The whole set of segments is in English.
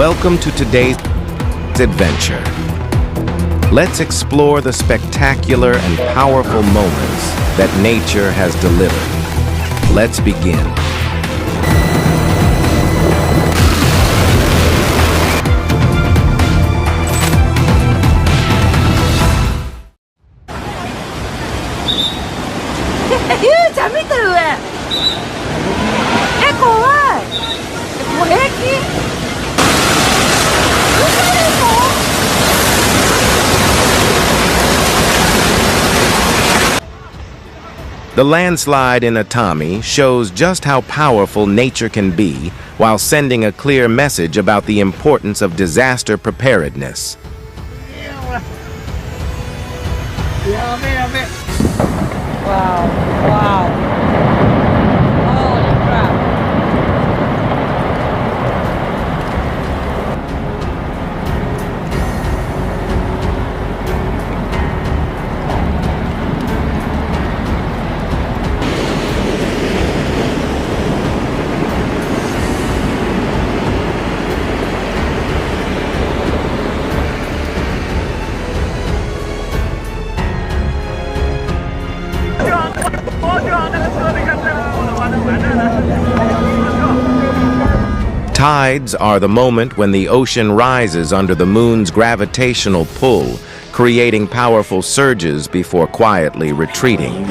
Welcome to today's adventure. Let's explore the spectacular and powerful moments that nature has delivered. Let's begin. The landslide in Atami shows just how powerful nature can be while sending a clear message about the importance of disaster preparedness. Wow. Holy crap. Tides are the moment when the ocean rises under the moon's gravitational pull, creating powerful surges before quietly retreating.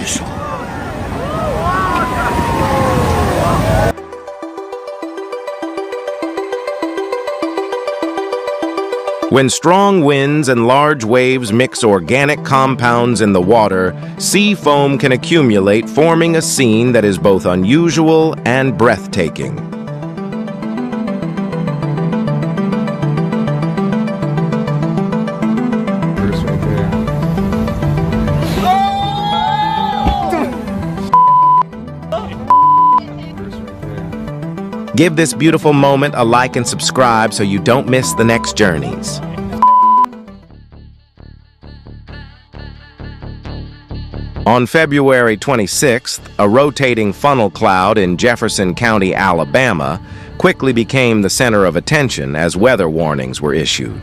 When strong winds and large waves mix organic compounds in the water, sea foam can accumulate, forming a scene that is both unusual and breathtaking. Give this beautiful moment a like and subscribe so you don't miss the next journeys. On February 26th, a rotating funnel cloud in Jefferson County, Alabama, quickly became the center of attention as weather warnings were issued.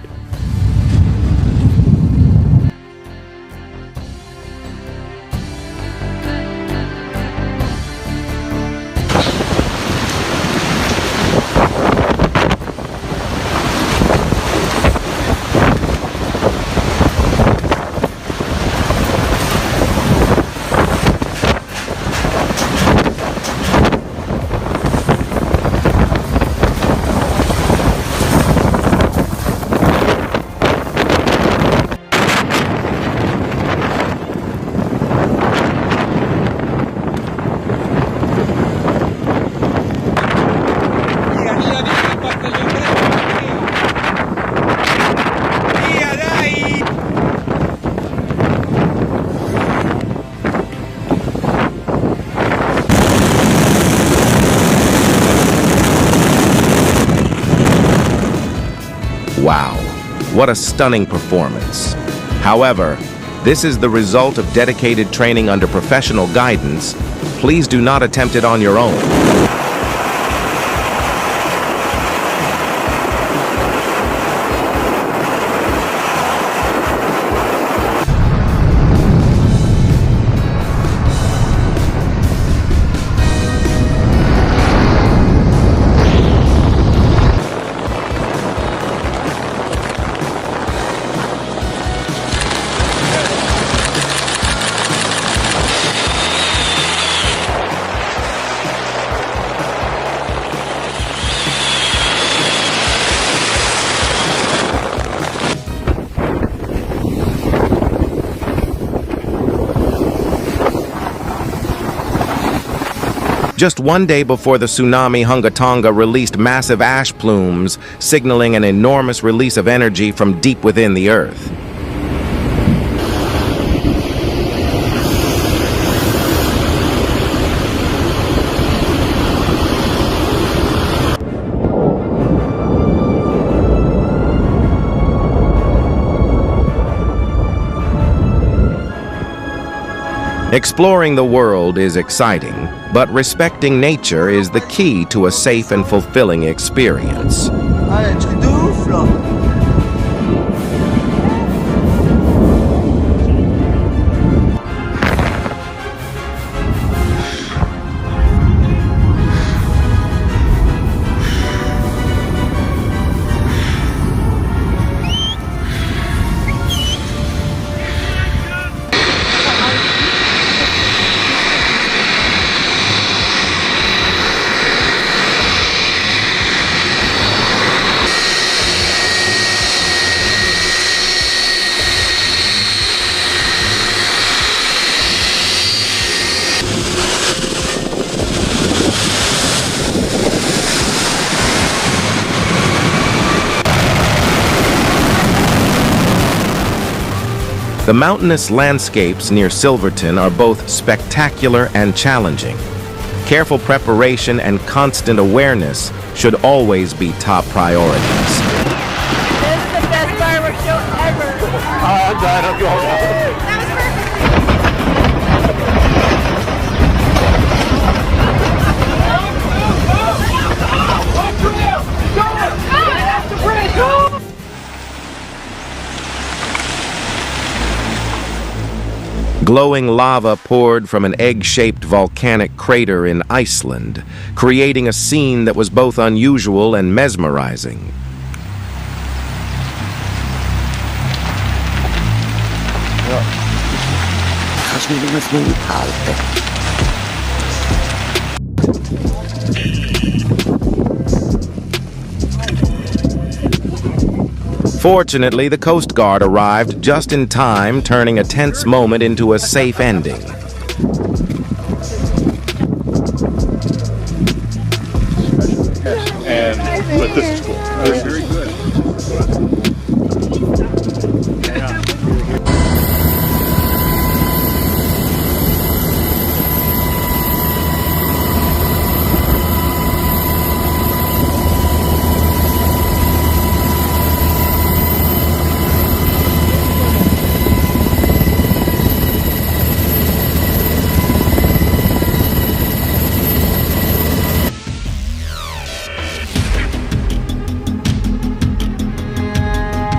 Wow, what a stunning performance. However, this is the result of dedicated training under professional guidance. Please do not attempt it on your own. Just one day before the tsunami, Hungatonga released massive ash plumes, signaling an enormous release of energy from deep within the earth. Exploring the world is exciting, but respecting nature is the key to a safe and fulfilling experience. floor. The mountainous landscapes near Silverton are both spectacular and challenging. Careful preparation and constant awareness should always be top priorities. This is the best fireworks show ever. I'm glad I'm going out. That was perfect. Glowing lava poured from an egg-shaped volcanic crater in Iceland, creating a scene that was both unusual and mesmerizing. Fortunately, the Coast Guard arrived just in time, turning a tense moment into a safe ending. But this is cool. Very good.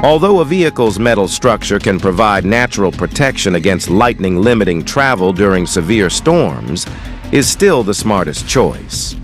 Although a vehicle's metal structure can provide natural protection against lightning limiting travel during severe storms, is still the smartest choice.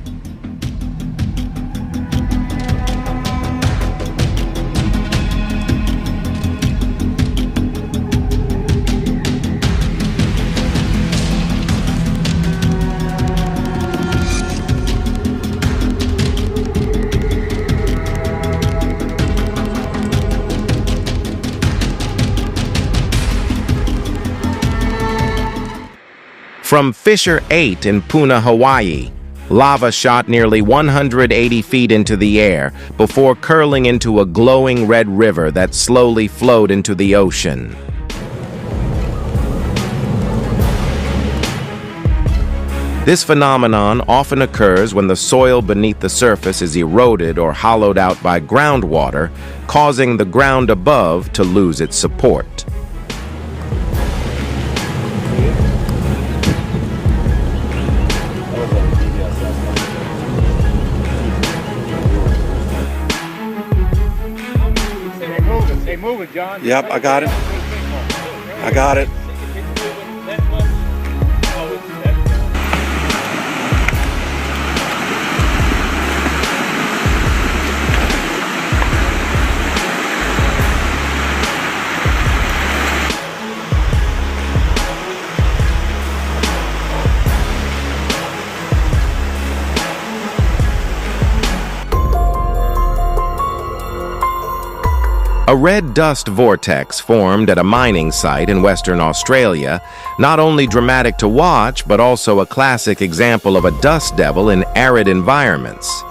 From Fissure 8 in Puna, Hawaii, lava shot nearly 180 feet into the air before curling into a glowing red river that slowly flowed into the ocean. This phenomenon often occurs when the soil beneath the surface is eroded or hollowed out by groundwater, causing the ground above to lose its support. Move it, John. Yep, I got it. I got it. A red dust vortex formed at a mining site in Western Australia, not only dramatic to watch, but also a classic example of a dust devil in arid environments.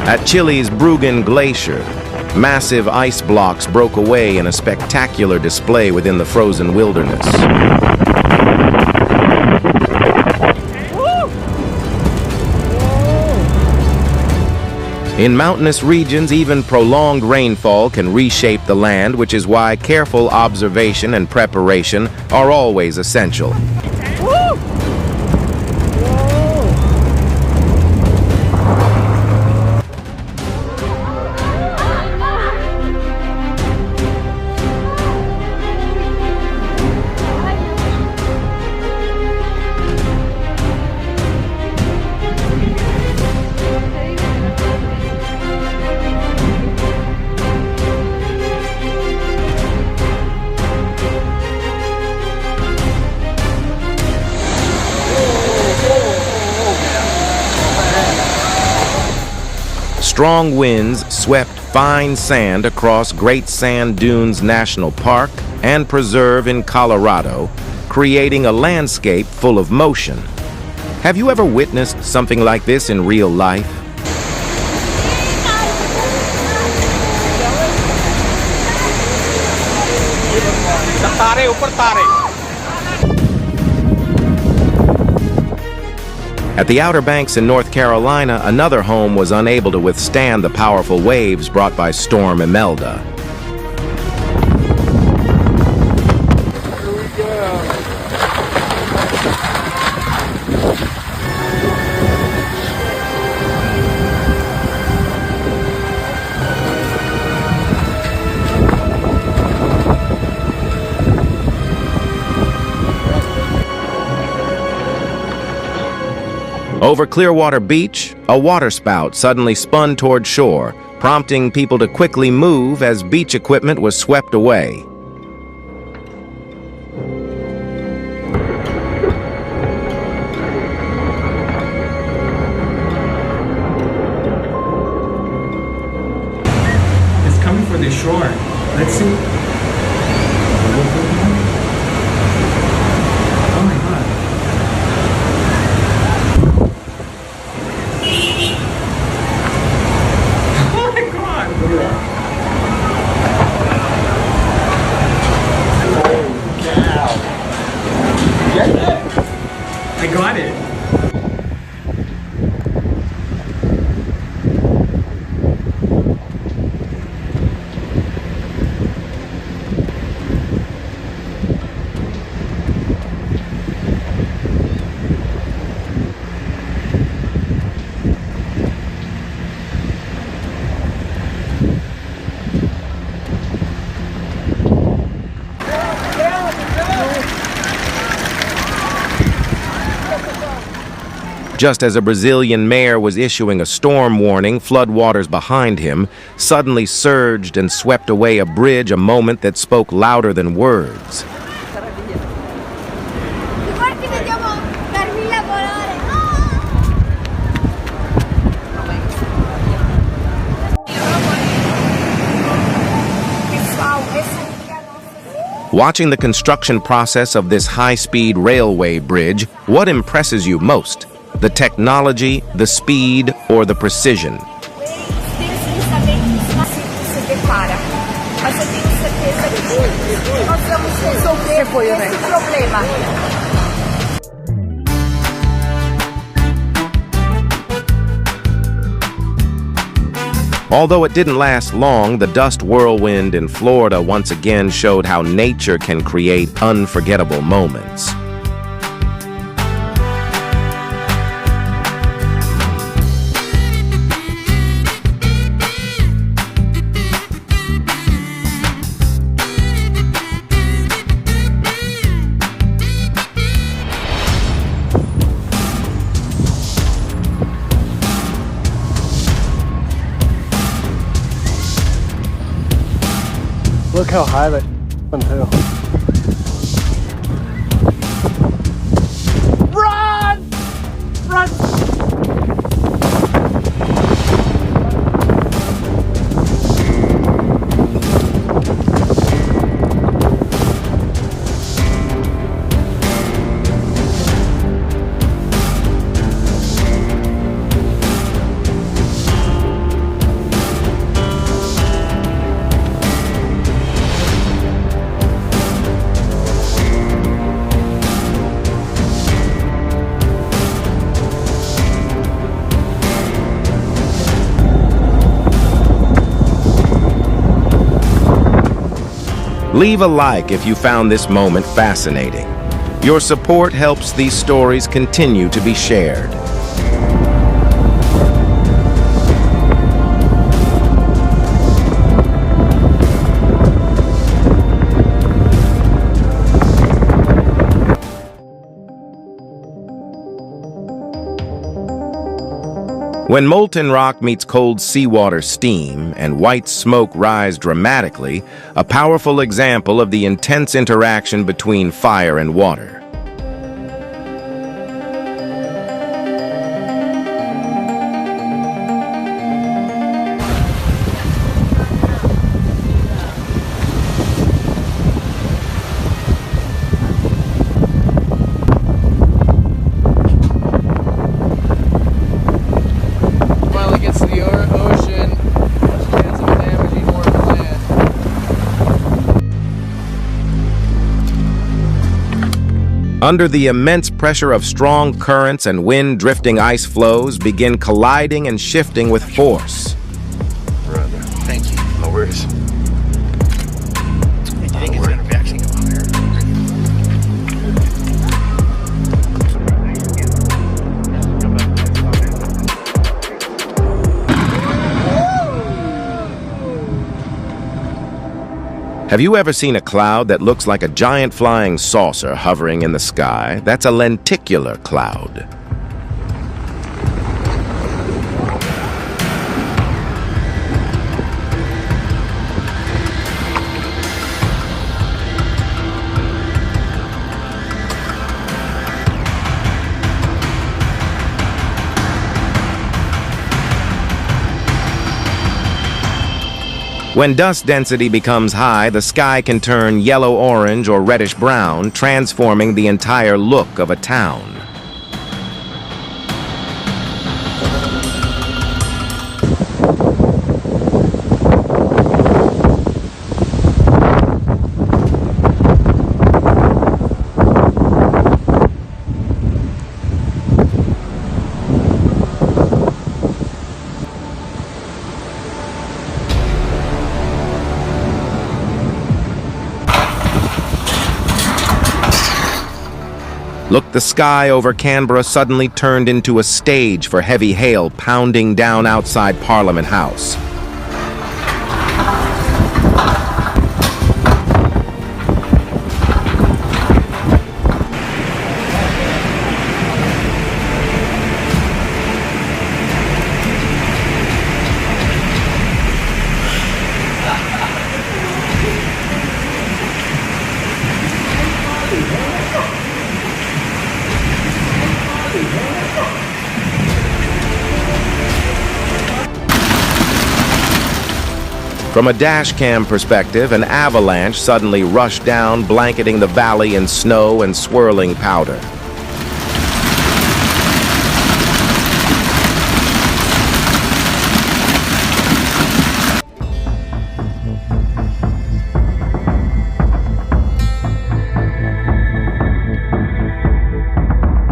At Chile's Bruggen Glacier, massive ice blocks broke away in a spectacular display within the frozen wilderness. In mountainous regions, even prolonged rainfall can reshape the land, which is why careful observation and preparation are always essential. Strong winds swept fine sand across Great Sand Dunes National Park and Preserve in Colorado, creating a landscape full of motion. Have you ever witnessed something like this in real life? At the Outer Banks in North Carolina, another home was unable to withstand the powerful waves brought by Storm Imelda. Over Clearwater Beach, a waterspout suddenly spun toward shore, prompting people to quickly move as beach equipment was swept away. It's coming for the shore. Let's see. Oh my god. Oh my god. I got it. Just as a Brazilian mayor was issuing a storm warning, floodwaters behind him suddenly surged and swept away a bridge, a moment that spoke louder than words. Watching the construction process of this high-speed railway bridge, what impresses you most? The technology, the speed, or the precision? Although it didn't last long, the dust whirlwind in Florida once again showed how nature can create unforgettable moments. Look how high that went too. Run! Run! Leave a like if you found this moment fascinating. Your support helps these stories continue to be shared. When molten rock meets cold seawater steam and white smoke rise dramatically, a powerful example of the intense interaction between fire and water. Under the immense pressure of strong currents and wind-drifting ice flows begin colliding and shifting with force. Brother, thank you. No worries. Do you think it's gonna actually go higher? Have you ever seen a cloud that looks like a giant flying saucer hovering in the sky? That's a lenticular cloud. When dust density becomes high, the sky can turn yellow-orange or reddish-brown, transforming the entire look of a town. Look, the sky over Canberra suddenly turned into a stage for heavy hail pounding down outside Parliament House. From a dashcam perspective, an avalanche suddenly rushed down, blanketing the valley in snow and swirling powder.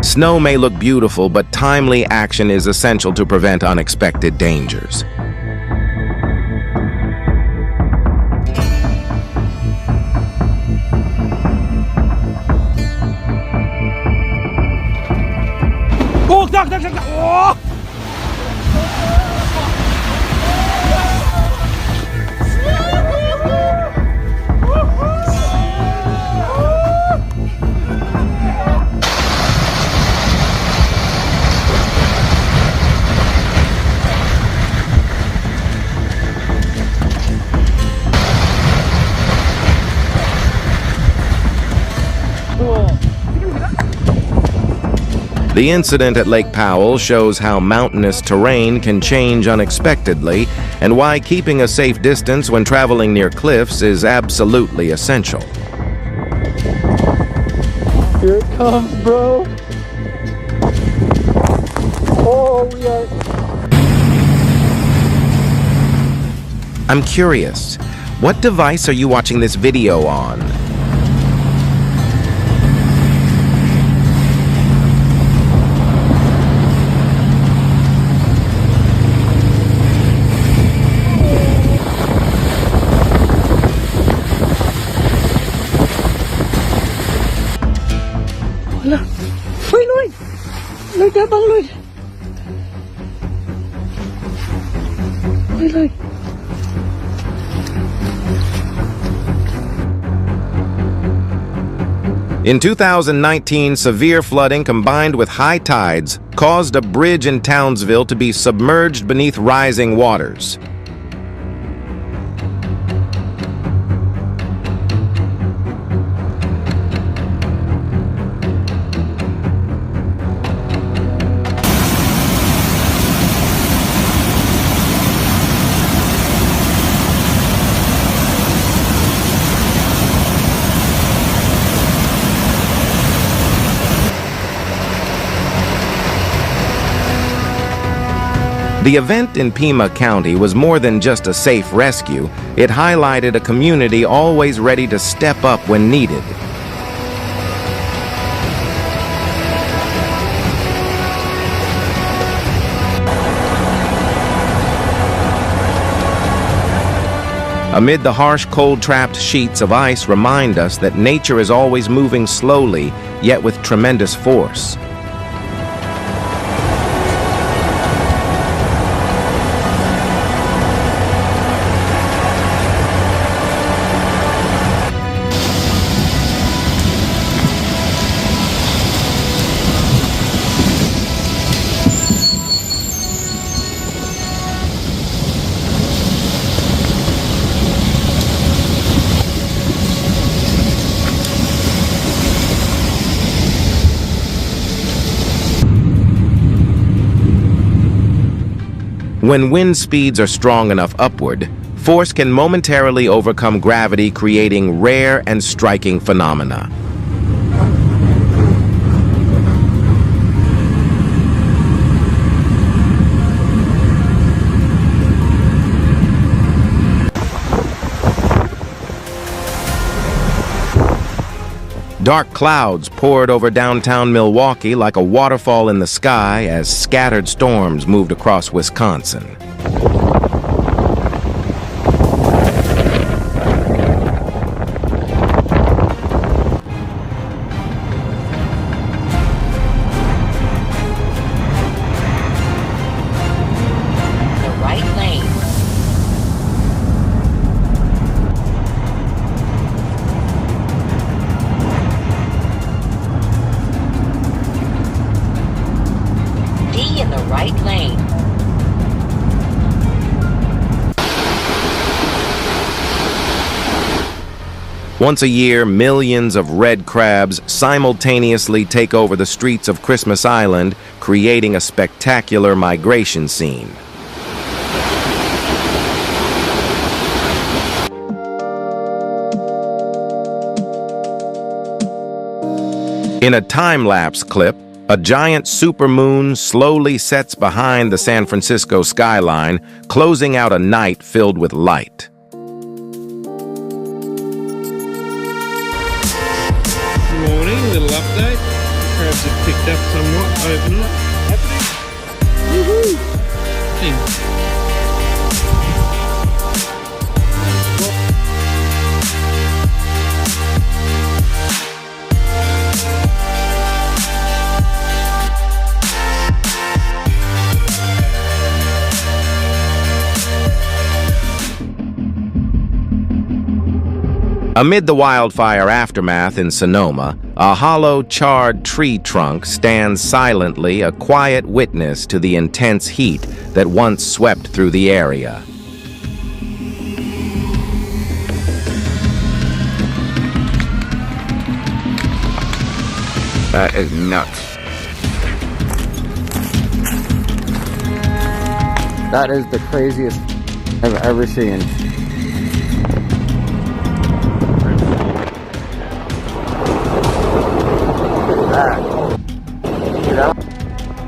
Snow may look beautiful, but timely action is essential to prevent unexpected dangers. The incident at Lake Powell shows how mountainous terrain can change unexpectedly and why keeping a safe distance when traveling near cliffs is absolutely essential. Here it comes, bro. Oh, we are. I'm curious, what device are you watching this video on? Dah bang Lloyd. Lloyd. In 2019, severe flooding combined with high tides caused a bridge in Townsville to be submerged beneath rising waters. The event in Pima County was more than just a safe rescue. It highlighted a community always ready to step up when needed. Amid the harsh, cold-trapped sheets of ice remind us that nature is always moving slowly, yet with tremendous force. When wind speeds are strong enough upward, force can momentarily overcome gravity, creating rare and striking phenomena. Dark clouds poured over downtown Milwaukee like a waterfall in the sky as scattered storms moved across Wisconsin. The right lane. In the right lane. Once a year, millions of red crabs simultaneously take over the streets of Christmas Island, creating a spectacular migration scene. In a time-lapse clip, a giant supermoon slowly sets behind the San Francisco skyline, closing out a night filled with light. Morning, little update. Crabs have picked up somewhat overnight. Woohoo! Amid the wildfire aftermath in Sonoma, a hollow, charred tree trunk stands silently, a quiet witness to the intense heat that once swept through the area. That is nuts. That is the craziest I've ever seen.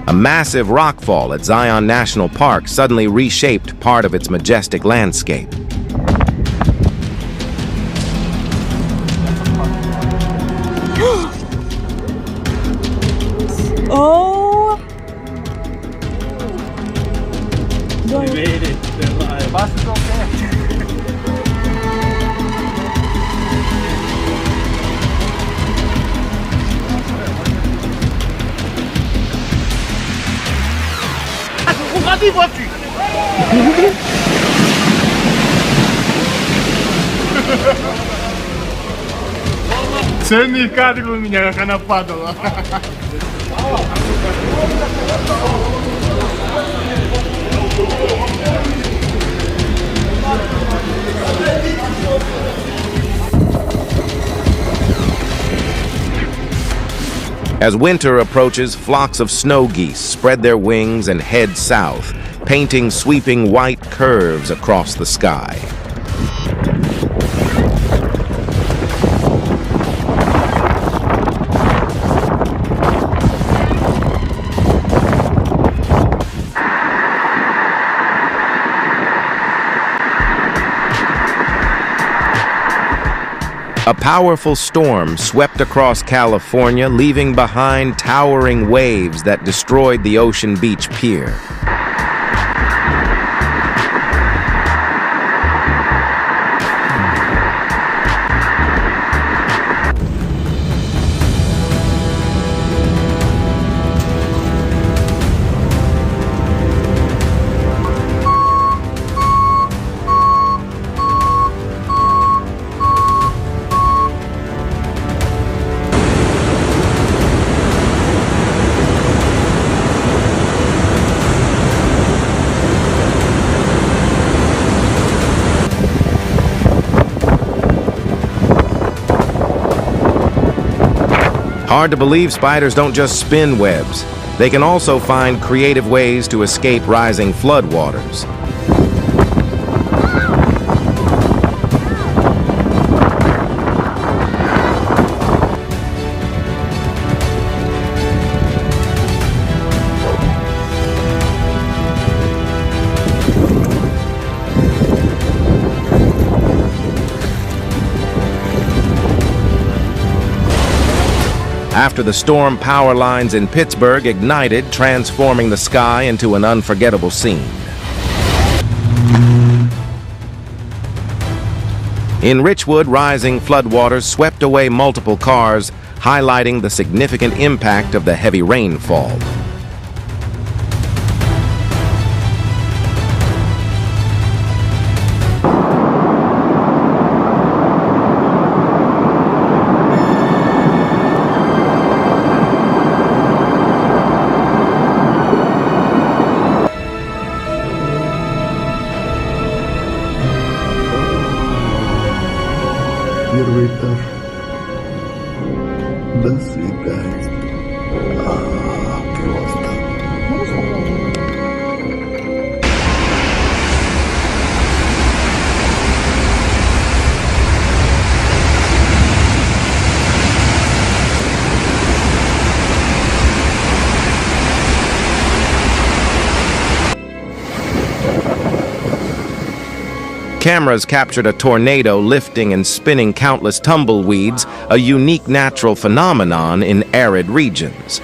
A massive rockfall at Zion National Park suddenly reshaped part of its majestic landscape. Oh! We made it. They're alive. Bus is okay. Ценный кадр у меня, как она падала. As winter approaches, flocks of snow geese spread their wings and head south, painting sweeping white curves across the sky. A powerful storm swept across California, leaving behind towering waves that destroyed the Ocean Beach Pier. Hard to believe spiders don't just spin webs. They can also find creative ways to escape rising floodwaters. After the storm, power lines in Pittsburgh ignited, transforming the sky into an unforgettable scene. In Richwood, rising floodwaters swept away multiple cars, highlighting the significant impact of the heavy rainfall. Первый этаж. До свидания. Просто. Cameras captured a tornado lifting and spinning countless tumbleweeds, a unique natural phenomenon in arid regions.